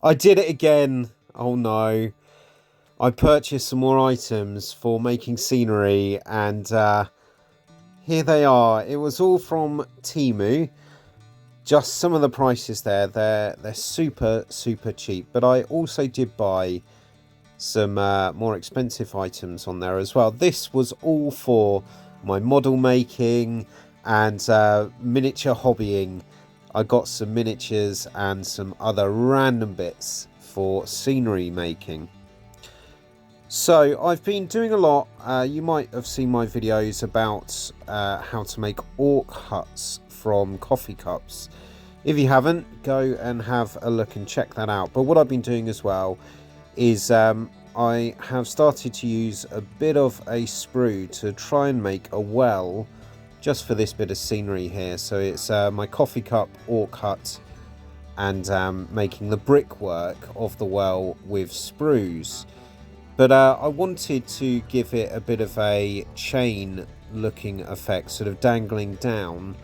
I did it again. Oh no. I purchased some more items for making scenery, and here they are. It was all from Temu. Just some of the prices there. They're super cheap. But I also did buy some more expensive items on there as well. This was all for my model making and miniature hobbying. I got some miniatures and some other random bits for scenery making. So I've been doing a lot. You might have seen my videos about how to make orc huts from coffee cups. If you haven't, go and have a look and check that out. But what I've been doing as well is I have started to use a bit of a sprue to try and make a well just for this bit of scenery here. So it's my coffee cup orc hut and making the brickwork of the well with sprues. But I wanted to give it a bit of a chain looking effect, sort of dangling down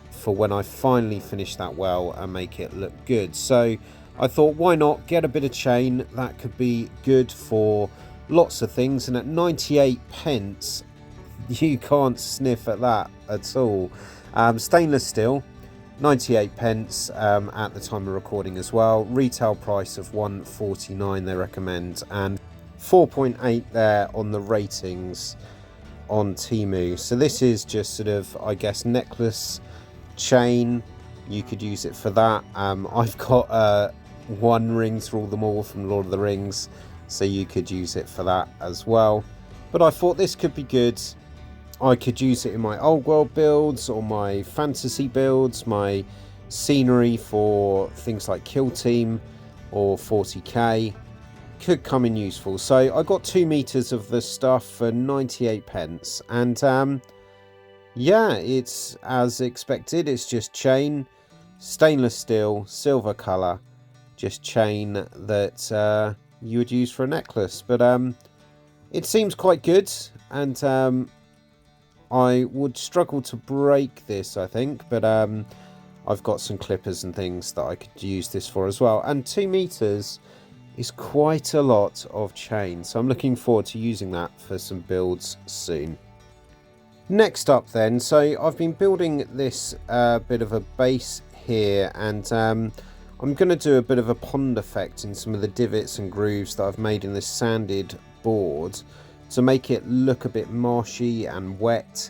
for when I finally finish that well and make it look good. So I thought, why not get a bit of chain? That could be good for lots of things. And at 98 pence, you can't sniff at that at all. Stainless steel, 98 pence at the time of recording as well. Retail price of 149 they recommend, and 4.8 there on the ratings on Temu. So this is just sort of, I guess, necklace chain. You could use it for that. I've got one ring to rule them all from Lord of the Rings, so you could use it for that as well. But I thought this could be good. I could use it in my old world builds or my fantasy builds, my scenery for things like Kill Team or 40k. Could come in useful. So I got 2 meters of the stuff for 98 pence, and yeah, it's as expected. It's just chain, stainless steel, silver color, just chain that you would use for a necklace. But it seems quite good, and I would struggle to break this, I think, but I've got some clippers and things that I could use this for as well. And 2 meters is quite a lot of chain, so I'm looking forward to using that for some builds soon. Next up then, so I've been building this bit of a base here, and I'm going to do a bit of a pond effect in some of the divots and grooves that I've made in this sanded board to make it look a bit marshy and wet.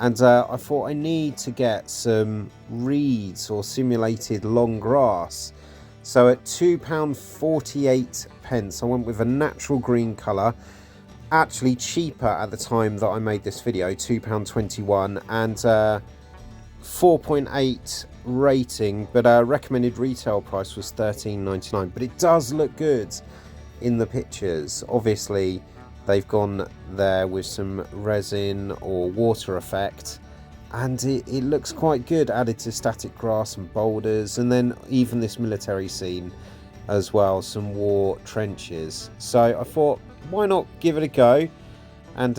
And I thought I need to get some reeds or simulated long grass. So at £2.48 I went with a natural green colour, actually cheaper at the time that I made this video, £2.21, and 4.8 rating, but recommended retail price was £13.99. But it does look good in the pictures. Obviously they've gone there with some resin or water effect, and it looks quite good, added to static grass and boulders, and then even this military scene as well, some war trenches. So I thought, why not give it a go? And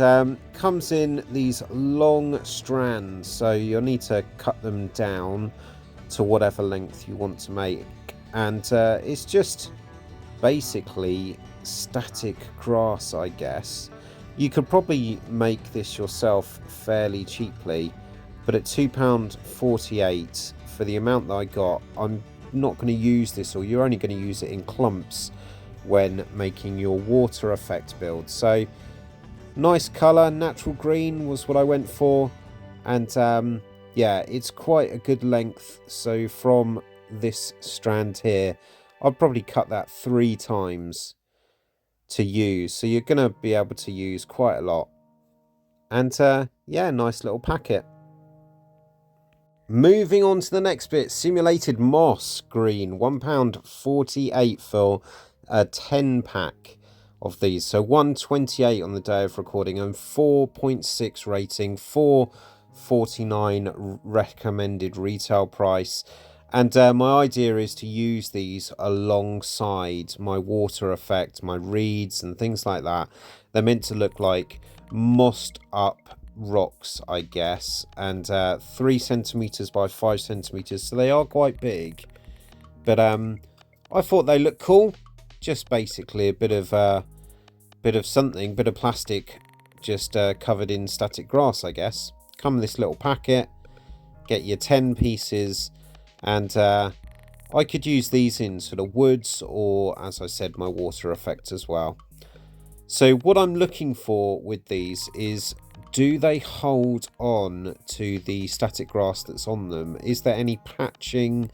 comes in these long strands, so you'll need to cut them down to whatever length you want to make, and it's just basically static grass, I guess. You could probably make this yourself fairly cheaply, but at £2.48 for the amount that I got, I'm not going to use this, or you're only going to use it in clumps when making your water effect build. So nice colour, natural green was what I went for, and yeah, it's quite a good length. So from this strand here, I'll probably cut that 3 times to use, so you're going to be able to use quite a lot. And yeah, nice little packet. Moving on to the next bit, simulated moss green, £1.48 for a 10 pack of these. So 128 on the day of recording and 4.6 rating, 4.49 recommended retail price. And my idea is to use these alongside my water effect, my reeds and things like that. They're meant to look like mossed up rocks, I guess, and 3 centimeters by 5 centimeters, so they are quite big. But I I thought they looked cool. Just basically a bit of something, bit of plastic, just covered in static grass, I guess. Come in this little packet. Get your 10 pieces, and I could use these in sort of woods, or as I said, my water effect as well. So what I'm looking for with these is, do they hold on to the static grass that's on them? Is there any patching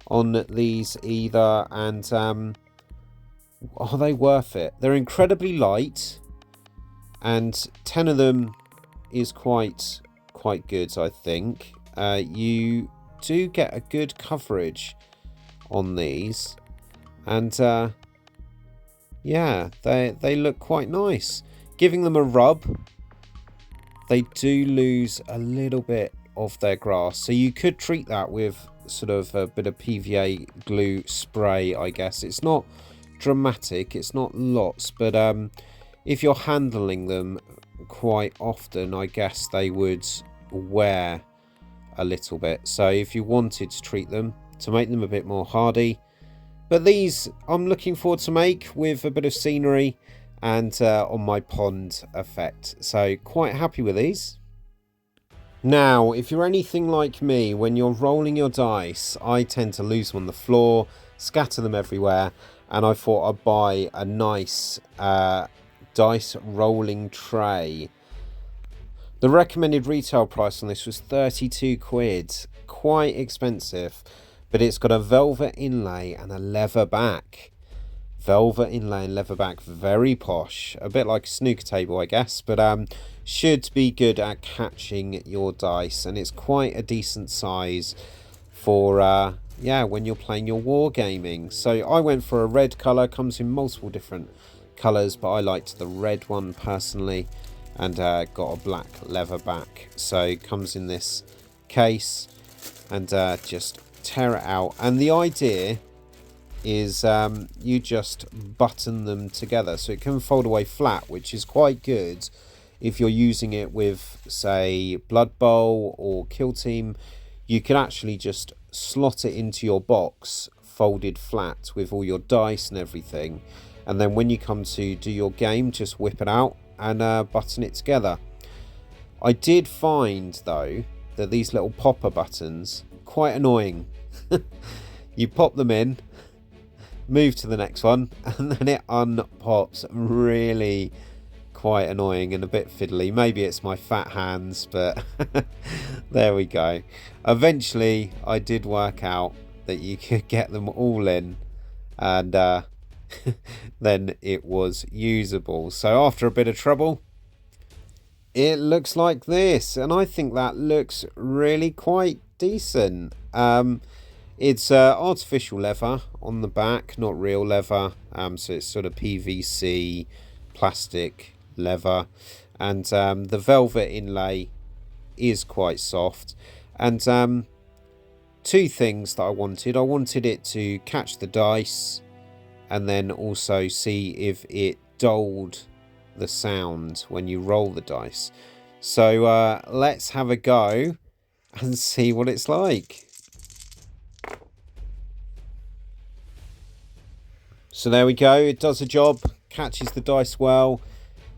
on these either? And are they worth it? They're incredibly light, and 10 of them is quite good, I think. You do get a good coverage on these, and yeah, they look quite nice. Giving them a rub, they do lose a little bit of their grass, so you could treat that with sort of a bit of PVA glue spray, I guess. It's not dramatic, it's not lots, but if you're handling them quite often, I guess they would wear a little bit. So if you wanted to treat them to make them a bit more hardy, but these I'm looking forward to make with a bit of scenery and on my pond effect, so quite happy with these. Now, if you're anything like me, when you're rolling your dice, I tend to lose them on the floor, scatter them everywhere, and I thought I'd buy a nice dice rolling tray. The recommended retail price on this was 32 quid, quite expensive, but it's got a velvet inlay and a leather back. Velvet inlay and leather back, very posh, a bit like a snooker table, I guess, but should be good at catching your dice, and it's quite a decent size for yeah, when you're playing your wargaming. So I went for a red colour, comes in multiple different colours, but I liked the red one personally, and got a black leather back. So it comes in this case, and just tear it out, and the idea is you just button them together so it can fold away flat, which is quite good if you're using it with, say, Blood Bowl or Kill Team. You can actually just slot it into your box folded flat with all your dice and everything, and then when you come to do your game, just whip it out and button it together. I did find though that these little popper buttons quite annoying. You pop them in, move to the next one, and then it unpops. Really quite annoying and a bit fiddly. Maybe it's my fat hands, but there we go. Eventually I did work out that you could get them all in, and then it was usable. So after a bit of trouble, it looks like this, and I think that looks really quite decent. It's artificial leather on the back, not real leather, so it's sort of PVC plastic leather, and the velvet inlay is quite soft. And two things that I wanted it to catch the dice, and then also see if it dulled the sound when you roll the dice. So let's have a go and see what it's like. So there we go, it does a job, catches the dice well,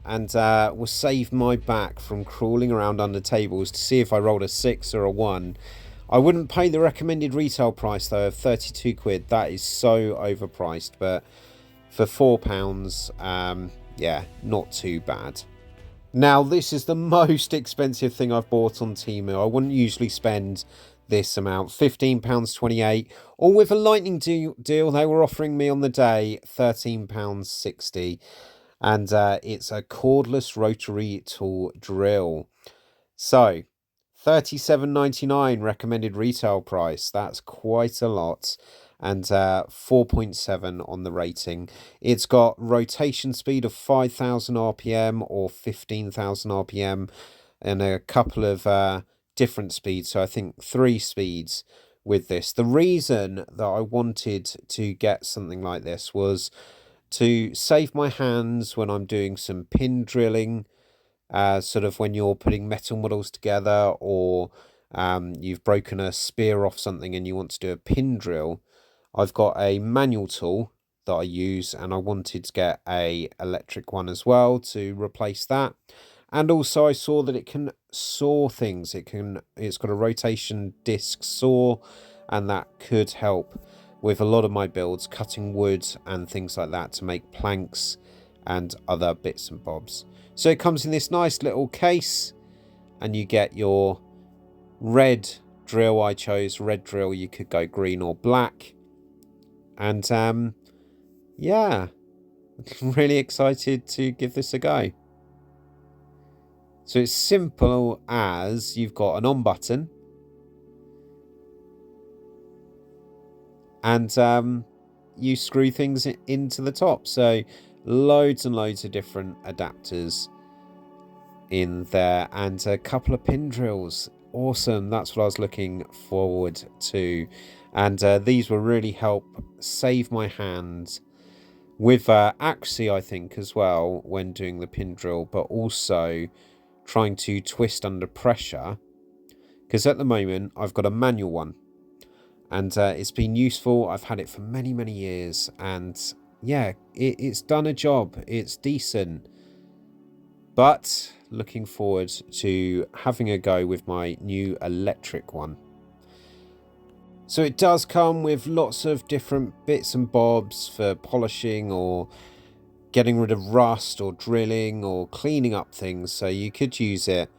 and will save my back from crawling around under tables to see if I rolled a 6 or a 1. I wouldn't pay the recommended retail price though of 32 quid, that is so overpriced, but for £4, yeah, not too bad. Now this is the most expensive thing I've bought on Temu. I wouldn't usually spend this amount, £15.28, or with a lightning deal they were offering me on the day £13.60, and it's a cordless rotary tool drill. So £37.99 recommended retail price, that's quite a lot, and 4.7 on the rating. It's got rotation speed of 5,000 RPM or 15,000 RPM, and a couple of different speeds, so I think 3 speeds with this. The reason that I wanted to get something like this was to save my hands when I'm doing some pin drilling, sort of when you're putting metal models together, or you've broken a spear off something and you want to do a pin drill. I've got a manual tool that I use, and I wanted to get a electric one as well to replace that. And also I saw that it can saw things. It's got a rotation disc saw, and that could help with a lot of my builds, cutting wood and things like that to make planks and other bits and bobs. So it comes in this nice little case, and you get your red drill. I chose red drill. You could go green or black. And yeah, I'm really excited to give this a go. So it's simple as you've got an on button, and you screw things into the top. So loads and loads of different adapters in there, and a couple of pin drills. Awesome. That's what I was looking forward to. And these will really help save my hand with accuracy, I think, as well, when doing the pin drill, but also trying to twist under pressure, because at the moment I've got a manual one, and it's been useful. I've had it for many years, and yeah, it's done a job. It's decent, but looking forward to having a go with my new electric one. So it does come with lots of different bits and bobs for polishing or getting rid of rust or drilling or cleaning up things. So you could use it,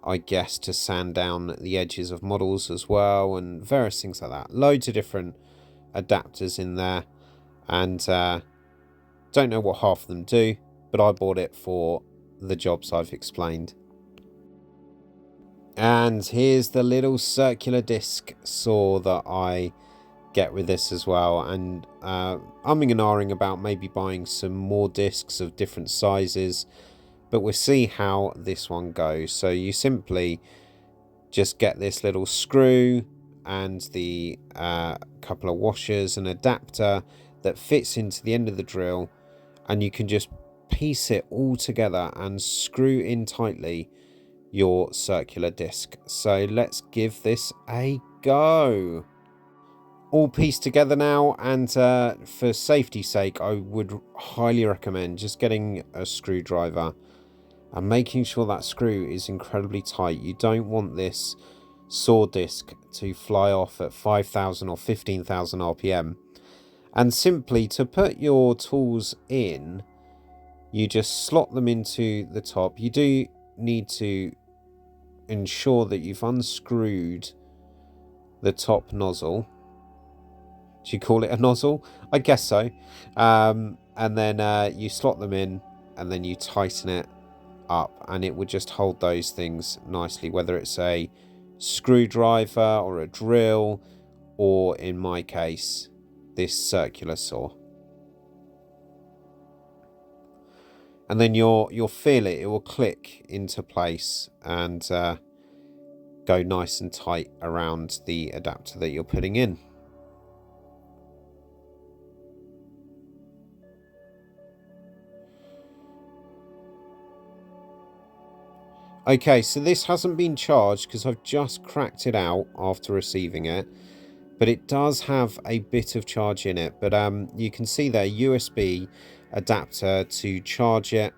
I guess, to sand down the edges of models as well, and various things like that. Loads of different adapters in there, and don't know what half of them do, but I bought it for the jobs I've explained. And here's the little circular disc saw that I get with this as well, and umming and ahhing about maybe buying some more discs of different sizes, but we'll see how this one goes. So you simply just get this little screw and the couple of washers and adapter that fits into the end of the drill, and you can just piece it all together and screw in tightly your circular disc. So let's give this a go. All pieced together now, and for safety's sake, I would highly recommend just getting a screwdriver and making sure that screw is incredibly tight. You don't want this saw disc to fly off at 5,000 or 15,000 RPM. And simply, to put your tools in, you just slot them into the top. You do need to ensure that you've unscrewed the top nozzle. Do you call it a nozzle? I guess so. And then you slot them in, and then you tighten it up, and it would just hold those things nicely, whether it's a screwdriver or a drill, or in my case, this circular saw. And then you'll feel it. It will click into place and go nice and tight around the adapter that you're putting in. Okay, so this hasn't been charged because I've just cracked it out after receiving it, but it does have a bit of charge in it. But you can see there, USB adapter to charge it,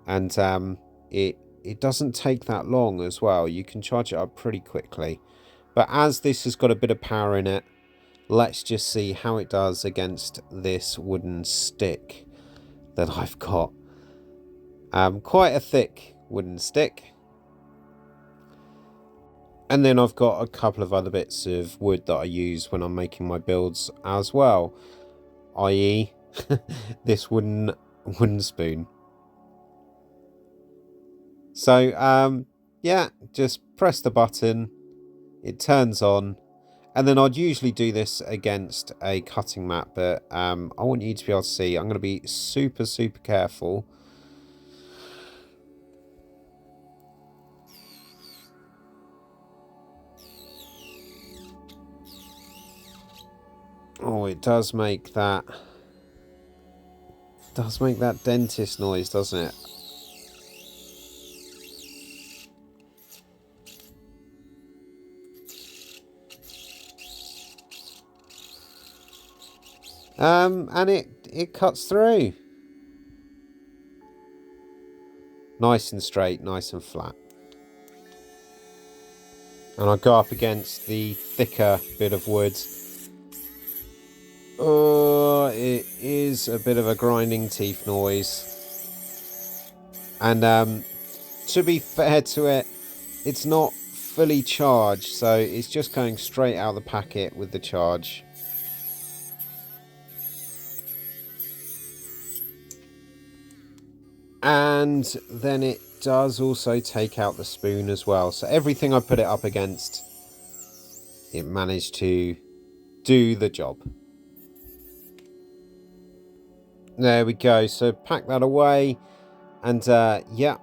and it doesn't take that long as well. You can charge it up pretty quickly. But as this has got a bit of power in it, let's just see how it does against this wooden stick that I've got. Quite a thick wooden stick. And then I've got a couple of other bits of wood that I use when I'm making my builds as well, i.e. this wooden spoon. So yeah, just press the button, it turns on, and then I'd usually do this against a cutting mat, but I want you to be able to see. I'm going to be super careful. Oh, it does make that dentist noise, doesn't it? And it cuts through. Nice and straight, nice and flat. And I go up against the thicker bit of wood. Oh, it is a bit of a grinding teeth noise. And to be fair to it, it's not fully charged, so it's just going straight out of the packet with the charge. And then it does also take out the spoon as well. So everything I put it up against, it managed to do the job. There we go. So pack that away. And yeah,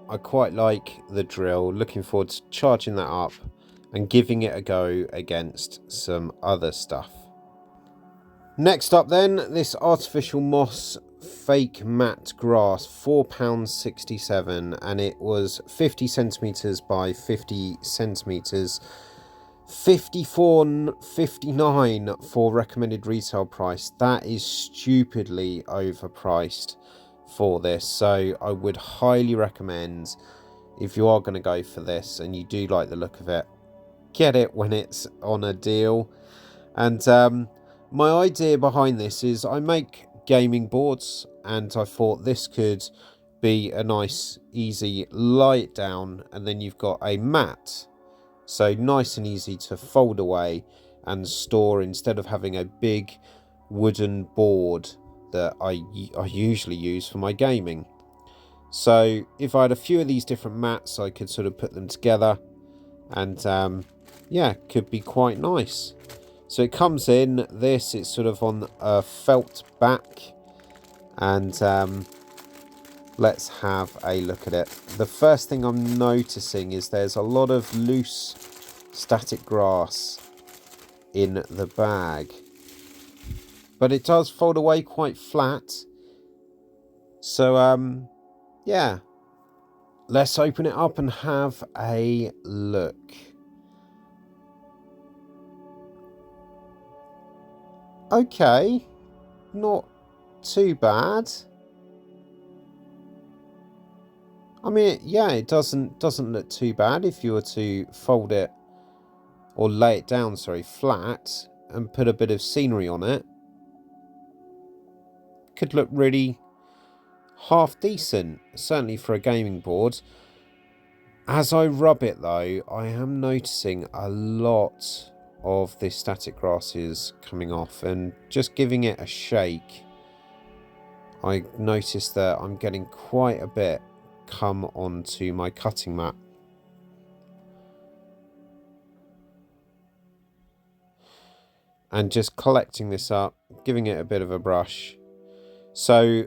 I quite like the drill. Looking forward to charging that up and giving it a go against some other stuff. Next up then, this artificial moss fake matte grass, £4.67, and it was 50 centimeters by 50 centimeters, £54.59 for recommended retail price. That is stupidly overpriced for this, so I would highly recommend, if you are going to go for this and you do like the look of it, get it when it's on a deal. And my idea behind this is I make gaming boards, and I thought this could be a nice easy lay it down, and then you've got a mat, so nice and easy to fold away and store, instead of having a big wooden board that I usually use for my gaming. So if I had a few of these different mats, I could sort of put them together, and yeah, could be quite nice. So it comes in this, it's sort of on a felt back, and let's have a look at it. The first thing I'm noticing is there's a lot of loose static grass in the bag, but it does fold away quite flat. So yeah, let's open it up and have a look. Okay, not too bad. I mean, yeah, it doesn't look too bad if you were to fold it, or lay it down, sorry, flat, and put a bit of scenery on it. Could look really half decent, certainly for a gaming board. As I rub it though, I am noticing a lot of this static grass is coming off, and just giving it a shake, I noticed that I'm getting quite a bit come onto my cutting mat. And just collecting this up, giving it a bit of a brush. So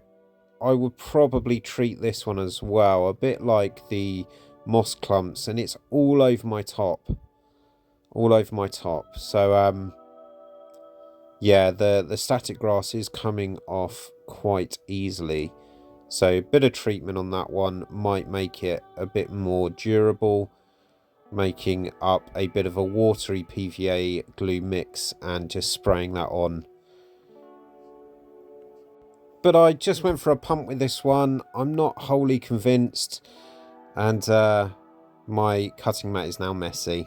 I would probably treat this one as well, a bit like the moss clumps, and it's all over my top. All over my top. So yeah, the static grass is coming off quite easily. So a bit of treatment on that one might make it a bit more durable, making up a bit of a watery PVA glue mix and just spraying that on. But I just went for a pump with this one. I'm not wholly convinced, and my cutting mat is now messy.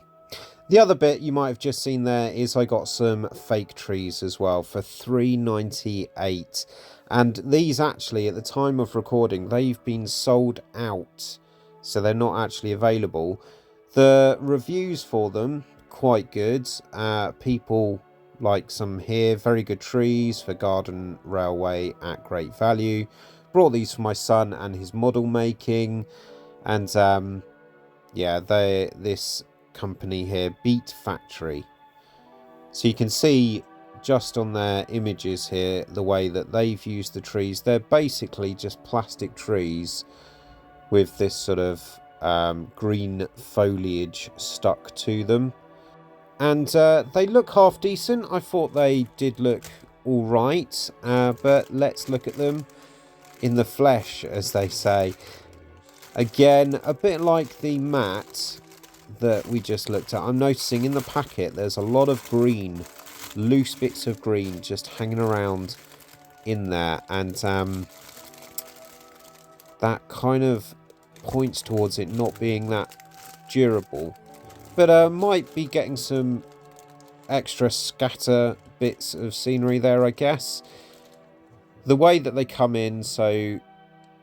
The other bit you might have just seen there is I got some fake trees as well for $3.98. And these actually, at the time of recording, they've been sold out. So they're not actually available. The reviews for them, quite good. People like some here. Very good trees for garden railway at great value. Brought these for my son and his model making. And yeah, this company here, Beat Factory. So you can see just on their images here the way that they've used the trees. They're basically just plastic trees with this sort of green foliage stuck to them, and they look half decent. I thought they did look all right, but let's look at them in the flesh, as they say. Again, a bit like the mat that we just looked at, I'm noticing in the packet there's a lot of green loose bits of green just hanging around in there, and that kind of points towards it not being that durable. But might be getting some extra scatter bits of scenery there, I guess. The way that they come in, so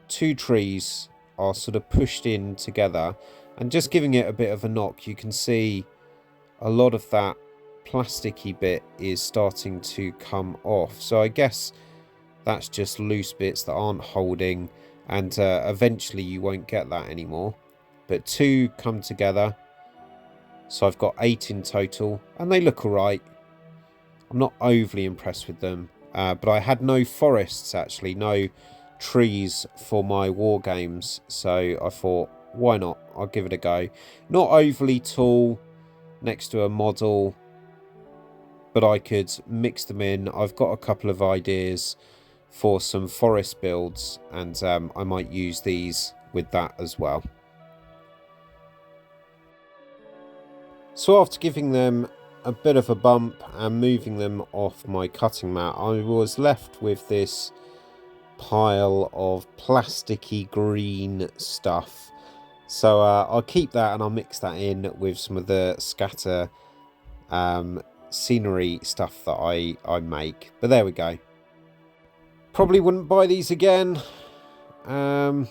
2 trees are sort of pushed in together and just giving it a bit of a knock, you can see a lot of that plasticky bit is starting to come off. So I guess that's just loose bits that aren't holding, and eventually you won't get that anymore. But 2 come together, so I've got 8 in total, and they look alright. I'm not overly impressed with them, but I had no forests, actually, no trees for my war games, so I thought, why not? I'll give it a go. Not overly tall next to a model, but I could mix them in. I've got a couple of ideas for some forest builds, and I might use these with that as well. So after giving them a bit of a bump and moving them off my cutting mat, I was left with this pile of plasticky green stuff. So I'll keep that, and I'll mix that in with some of the scatter scenery stuff that I make. But there we go. Probably wouldn't buy these again. They're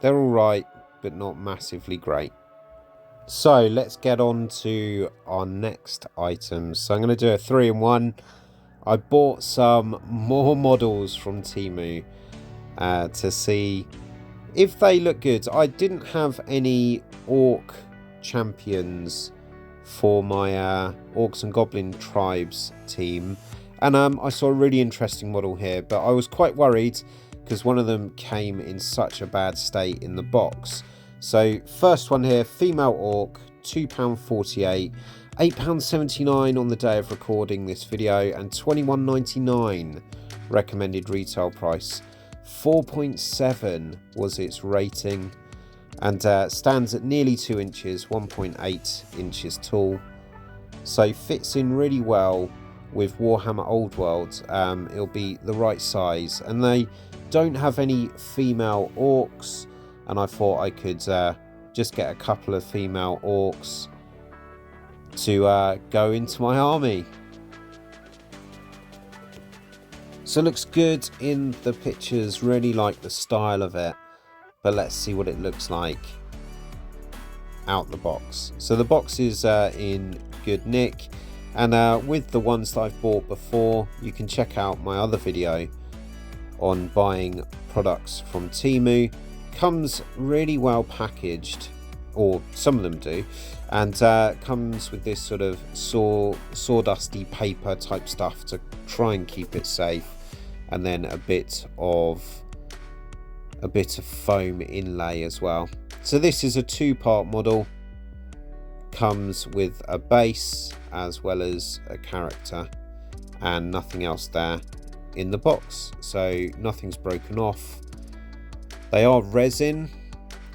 alright, but not massively great. So let's get on to our next items. So I'm going to do a 3-in-1. I bought some more models from Temu to see if they look good. I didn't have any Orc champions for my Orcs and Goblin tribes team, and I saw a really interesting model here, but I was quite worried because one of them came in such a bad state in the box. So first one here, female Orc, £2.48, £8.79 on the day of recording this video, and £21.99 recommended retail price. 4.7 was its rating, and stands at nearly 2 inches, 1.8 inches tall. So fits in really well with Warhammer Old World. It'll be the right size, and they don't have any female orcs, and I thought I could just get a couple of female orcs to go into my army. So it looks good in the pictures, really like the style of it, but let's see what it looks like out the box. So the box is in good nick, and with the ones that I've bought before, you can check out my other video on buying products from Temu. Comes really well packaged, or some of them do, and comes with this sort of sawdusty paper type stuff to try and keep it safe, and then a bit of foam inlay as well. So this is a 2-part model, comes with a base as well as a character, and nothing else there in the box, so nothing's broken off. They are resin,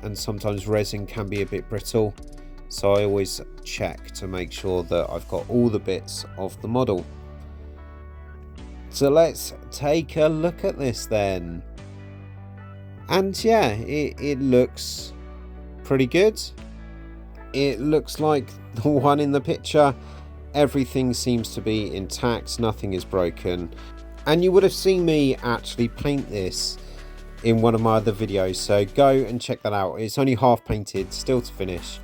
and sometimes resin can be a bit brittle, so I always check to make sure that I've got all the bits of the model. So let's take a look at this then. And yeah, it looks pretty good. It looks like the one in the picture. Everything seems to be intact, nothing is broken. And you would have seen me actually paint this in one of my other videos, so go and check that out. It's only half painted, still to finish,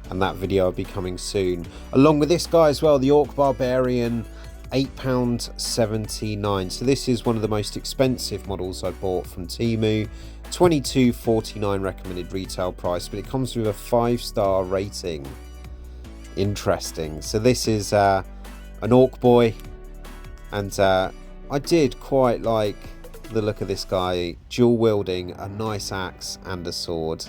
and that video will be coming soon. Along with this guy as well, the Orc Barbarian, £8.79. So this is one of the most expensive models I bought from Temu. £22.49 recommended retail price, but it comes with a 5-star rating. Interesting. So this is an Orc boy, and I did quite like the look of this guy, dual wielding a nice axe and a sword.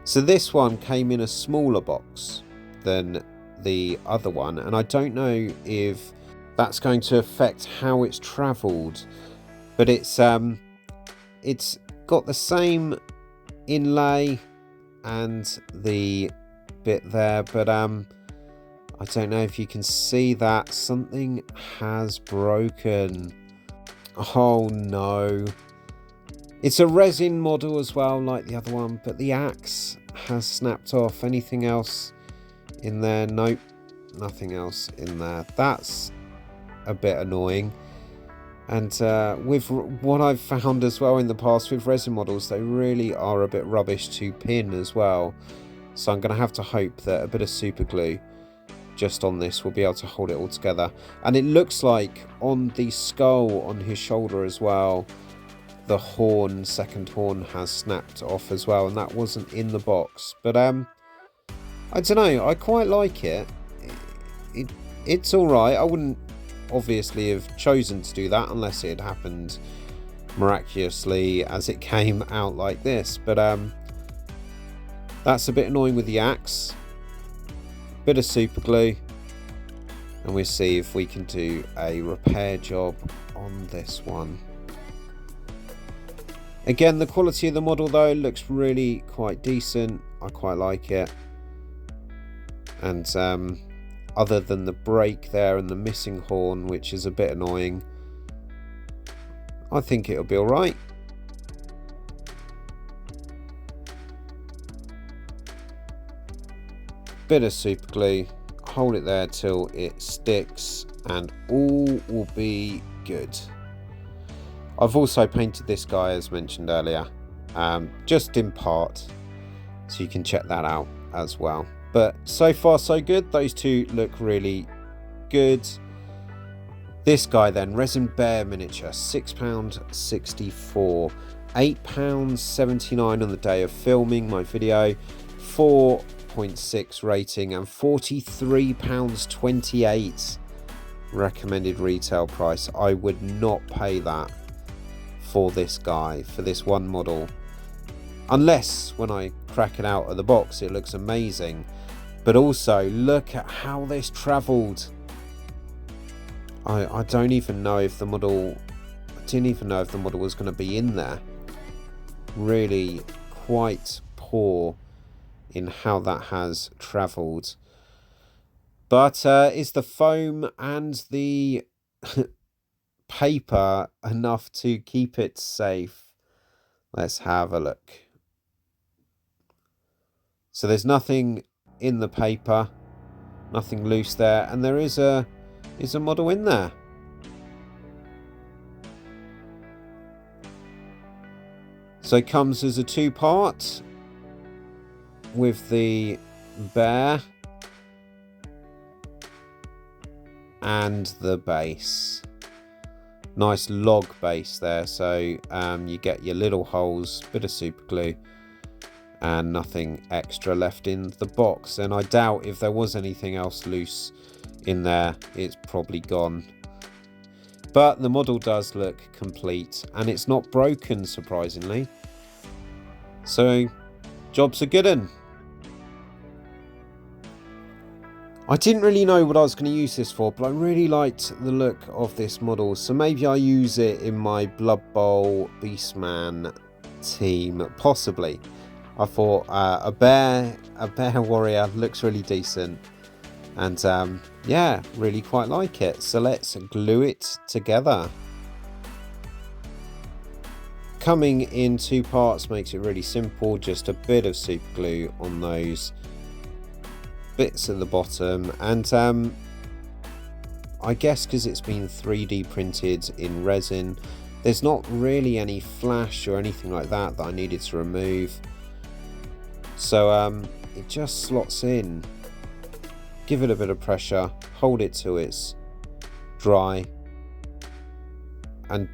So this one came in a smaller box than the other one, and I don't know if that's going to affect how it's travelled, but it's got the same inlay and the bit there, but I don't know if you can see that. Something has broken. Oh no. It's a resin model as well, like the other one, but the axe has snapped off. Anything else in there? Nope. Nothing else in there. That's a bit annoying. And with what I've found as well in the past with resin models, they really are a bit rubbish to pin as well. So I'm going to have to hope that a bit of super glue just on this will be able to hold it all together. And it looks like on the skull on his shoulder as well, the horn, second horn, has snapped off as well, and that wasn't in the box. But I don't know, I quite like it. It's alright. I wouldn't obviously have chosen to do that unless it had happened miraculously as it came out like this. But that's a bit annoying with the axe. Bit of super glue, and we'll see if we can do a repair job on this one. Again, the quality of the model though looks really quite decent. I quite like it. And other than the break there and the missing horn, which is a bit annoying, I think it'll be alright. Bit of super glue, hold it there till it sticks, and all will be good. I've also painted this guy as mentioned earlier, just in part, so you can check that out as well. But so far so good. Those two look really good. This guy then, Resin Bear miniature, £6.64, £8.79 on the day of filming my video, 4.6 rating, and £43.28 recommended retail price. I would not pay that for this guy, for this one model, unless when I crack it out of the box it looks amazing. But also look at how this travelled. I don't even know if the model, I didn't even know if the model was going to be in there. Really quite poor in how that has travelled. But is the foam and the paper enough to keep it safe? Let's have a look. So there's nothing in the paper, nothing loose there, and there is a model in there. So it comes as a two-part with the bear and the base. Nice log base there, so you get your little holes, bit of super glue, and nothing extra left in the box. And I doubt if there was anything else loose in there, it's probably gone. But the model does look complete, and it's not broken, surprisingly. So job's a good one. I didn't really know what I was going to use this for, but I really liked the look of this model, so maybe I use it in my Blood Bowl Beastman team, possibly. I thought a bear warrior looks really decent, and yeah, really quite like it. So let's glue it together. Coming in two parts makes it really simple, just a bit of super glue on those bits at the bottom, and I guess because it's been 3D printed in resin, there's not really any flash or anything like that I needed to remove. So it just slots in. Give it a bit of pressure, hold it till it's dry, and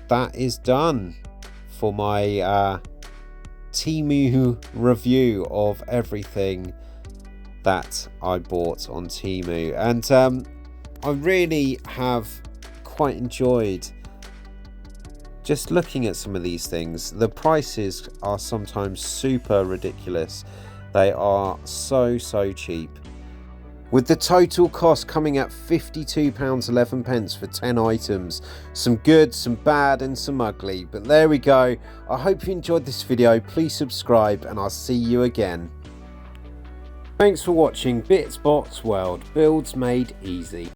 that is done for my Temu review of everything that I bought on Temu. And I really have quite enjoyed just looking at some of these things. The prices are sometimes super ridiculous. They are so cheap, with the total cost coming at £52.11 for 10 items. Some good, some bad, and some ugly, but there we go. I hope you enjoyed this video. Please subscribe, and I'll see you again. Thanks for watching Bits Box World, builds made easy.